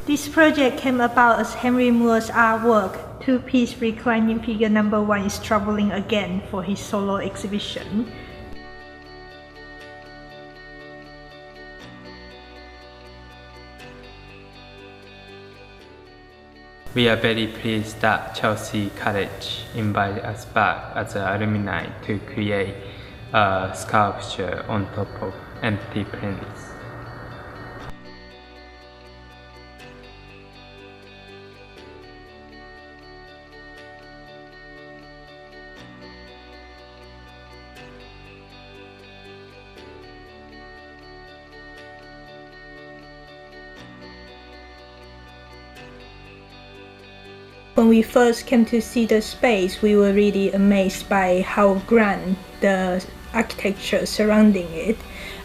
This project came about as Henry Moore's artwork, two-piece Reclining Figure No.1 is traveling again for his solo exhibition. We are very pleased that Chelsea College invited us back as alumni to create a sculpture on top of empty plinths. When we first came to see the space, we were really amazed by how grand the architecture surrounding it,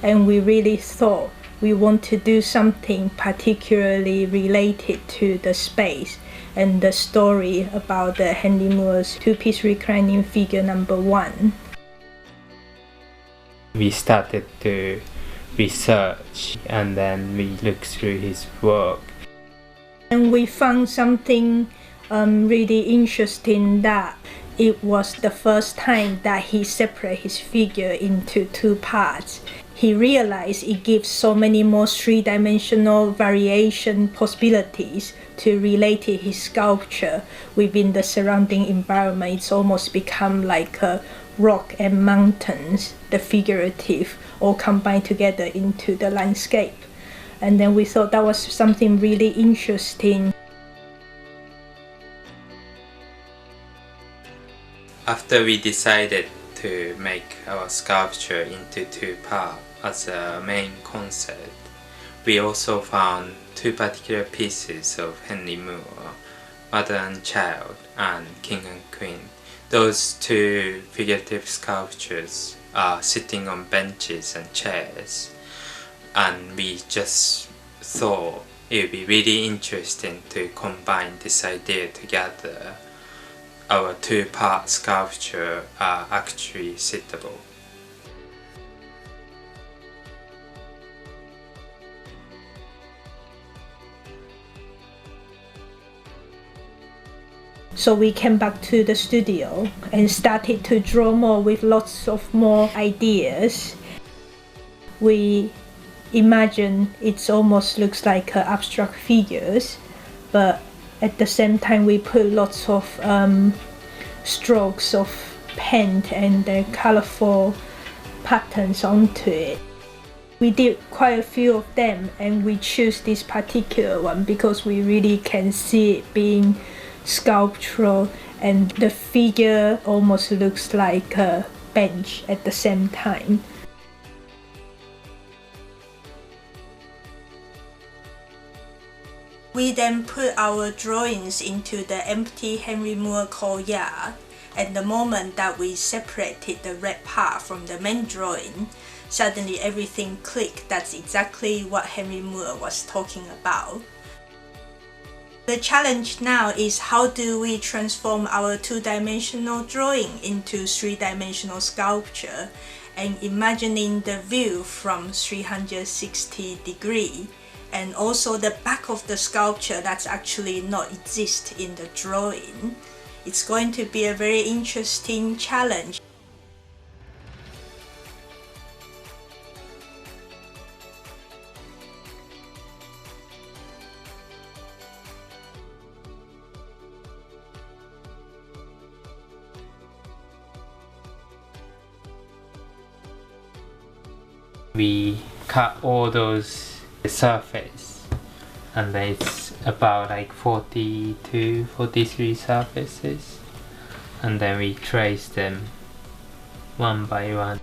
and we really thought we want to do something particularly related to the space and the story about the Henry Moore's two-piece Reclining Figure No.1. We started to research and then we looked through his work. And we found something really interesting, that it was the first time that he separated his figure into two parts. He realized it gives so many more three-dimensional variation possibilities to relate his sculpture within the surrounding environment. It's almost become like a rock and mountains, the figurative, all combined together into the landscape. And then we thought that was something really interesting. After we decided to make our sculpture into two parts as a main concept, we also found two particular pieces of Henry Moore, Mother and Child and King and Queen. Those two figurative sculptures are sitting on benches and chairs, and we just thought it would be really interesting to combine this idea together. Our two-part sculpture are actually suitable. So we came back to the studio and started to draw more with lots of more ideas. We imagine it almost looks like abstract figures, but at the same time we put lots of strokes of paint and colorful patterns onto it. We did quite a few of them, and we choose this particular one because we really can see it being sculptural, and the figure almost looks like a bench at the same time. We then put our drawings into the empty Henry Moore courtyard, and the moment that we separated the red part from the main drawing, suddenly everything clicked. That's exactly what Henry Moore was talking about. The challenge now is, how do we transform our two-dimensional drawing into three-dimensional sculpture, and imagining the view from 360 degrees. And also the back of the sculpture that's actually not exist in the drawing. It's going to be a very interesting challenge. We cut all those surface, and then it's about like 40 to 43 surfaces, and then we trace them one by one.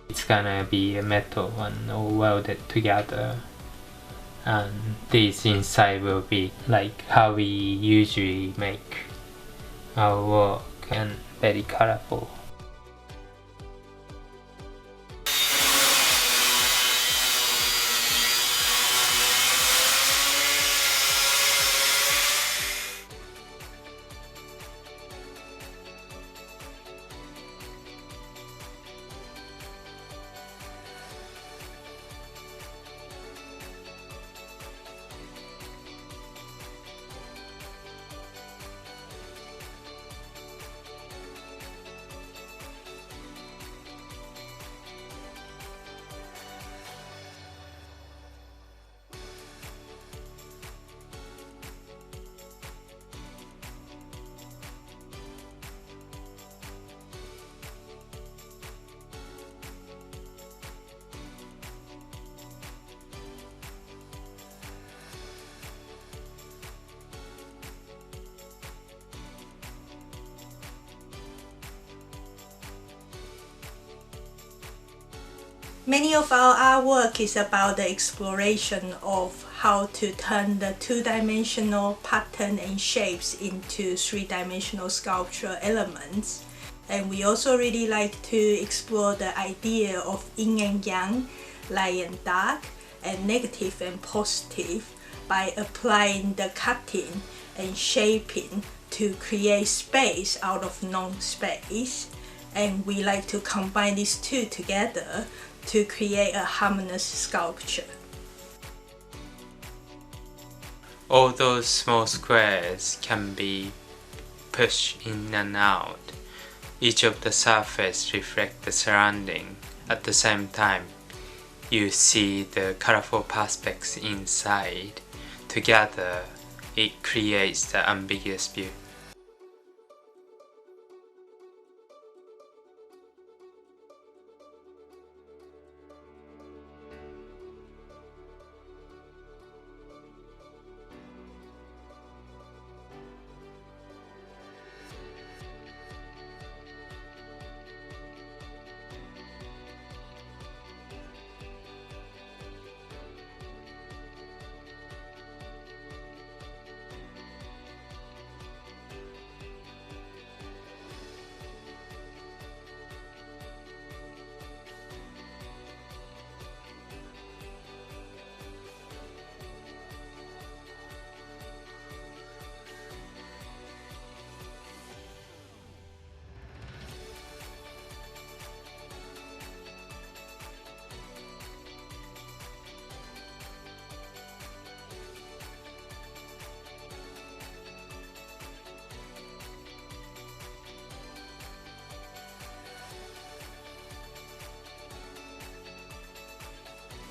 It's gonna be a metal one all welded together, and this inside will be like how we usually make our work, and very colorful. Many of our artwork is about the exploration of how to turn the two-dimensional pattern and shapes into three-dimensional sculptural elements. And we also really like to explore the idea of yin and yang, light and dark, and negative and positive by applying the cutting and shaping to create space out of non-space. And we like to combine these two together to create a harmonious sculpture. All those small squares can be pushed in and out. Each of the surface reflects the surrounding. At the same time, you see the colorful perspectives inside. Together, it creates the ambiguous view.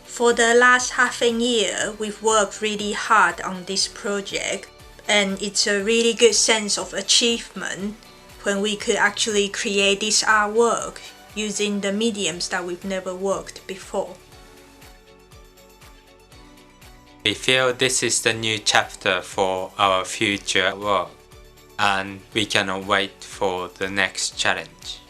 For the last half a year, we've worked really hard on this project, and it's a really good sense of achievement when we could actually create this artwork using the mediums that we've never worked before. We feel this is the new chapter for our future work, and we cannot wait for the next challenge.